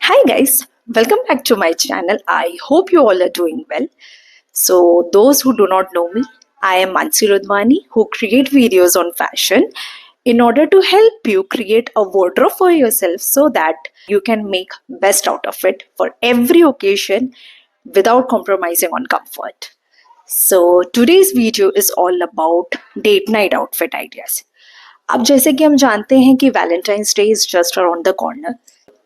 Hi guys, welcome back to my channel. I hope you all are doing well. So, those who do not know me, I am Mansi Ludhwani who create videos on fashion in order to help you create a wardrobe for yourself so that you can make best out of it for every occasion without compromising on comfort. So, today's video is all about date night outfit ideas. अब जैसे कि हम जानते हैं कि Valentine's day is just around the corner.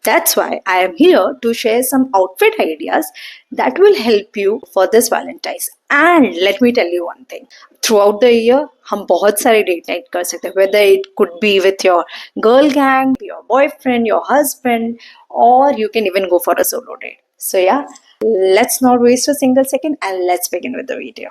That's why I am here to share some outfit ideas that will help you for this Valentine's. And let me tell you one thing. Throughout the year, हम बहुत सारे date night कर सकते हैं. Whether it could be with your girl gang, your boyfriend, your husband, or you can even go for a solo date. So yeah, let's not waste a single second and let's begin with the video.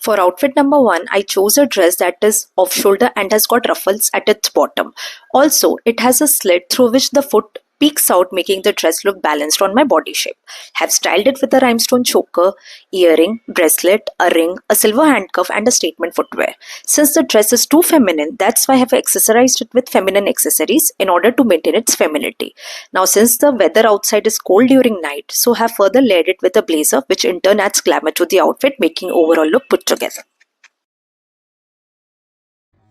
For outfit number 1, I chose a dress that is off shoulder and has got ruffles at its bottom. Also, it has a slit through which the foot peeks out, making the dress look balanced on my body shape. Have styled it with a rhinestone choker, earring, bracelet, a ring, a silver handcuff and a statement footwear. Since the dress is too feminine, that's why I have accessorized it with feminine accessories in order to maintain its femininity. Now, since the weather outside is cold during night, so have further layered it with a blazer, which in turn adds glamour to the outfit, making overall look put together.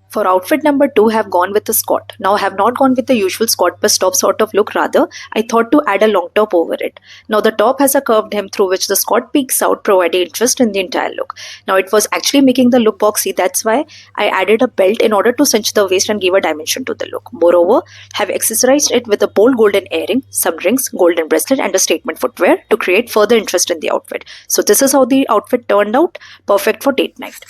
For outfit number 2, have gone with a skirt. Now I have not gone with the usual skirt plus top sort of look, rather I thought to add a long top over it. Now the top has a curved hem through which the skirt peeks out, providing interest in the entire look. Now it was actually making the look boxy, that's why I added a belt in order to cinch the waist and give a dimension to the look. Moreover, have accessorized it with a bold golden earring, some rings, golden bracelet and a statement footwear to create further interest in the outfit. So this is how the outfit turned out, perfect for date night.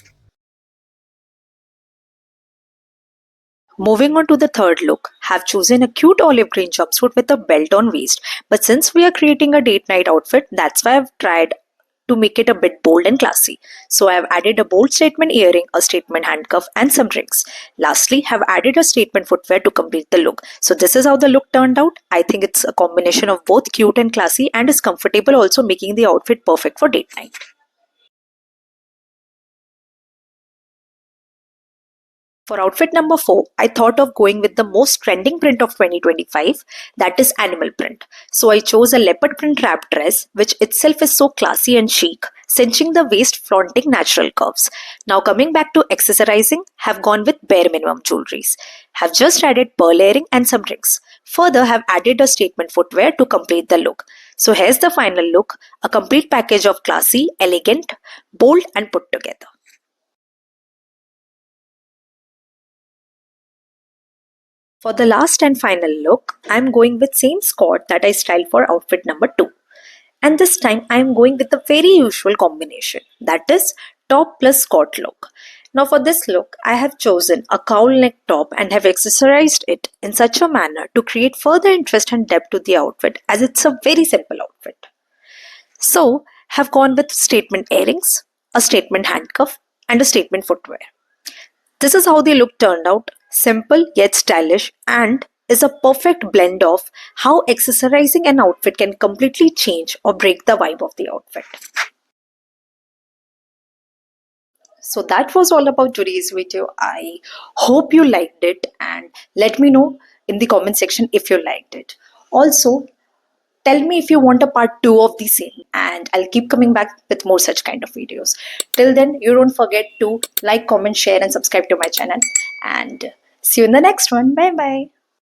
Moving on to the third look, have chosen a cute olive green jumpsuit with a belt on waist. But since we are creating a date night outfit, that's why I've tried to make it a bit bold and classy. So I have added a bold statement earring, a statement handcuff and some rings. Lastly, have added a statement footwear to complete the look. So this is how the look turned out. I think it's a combination of both cute and classy and is comfortable, also making the outfit perfect for date night. For outfit number 4, I thought of going with the most trending print of 2025, that is animal print. So I chose a leopard print wrap dress, which itself is so classy and chic, cinching the waist, flaunting natural curves. Now coming back to accessorizing, have gone with bare minimum jewelries. Have just added pearl earring and some rings. Further, have added a statement footwear to complete the look. So here's the final look, a complete package of classy, elegant, bold and put together. For the last and final look, I am going with same skirt that I styled for outfit number 2. And this time I am going with the very usual combination, that is top plus skirt look. Now for this look, I have chosen a cowl neck top and have accessorized it in such a manner to create further interest and depth to the outfit, as it's a very simple outfit. So, have gone with statement earrings, a statement handcuff and a statement footwear. This is how the look turned out, simple yet stylish, and is a perfect blend of how accessorizing an outfit can completely change or break the vibe of the outfit. So that was all about today's video. I hope you liked it and let me know in the comment section if you liked it. Also, tell me if you want a part 2 of the same and I'll keep coming back with more such kind of videos. Till then, you don't forget to like, comment, share and subscribe to my channel and see you in the next one. Bye bye.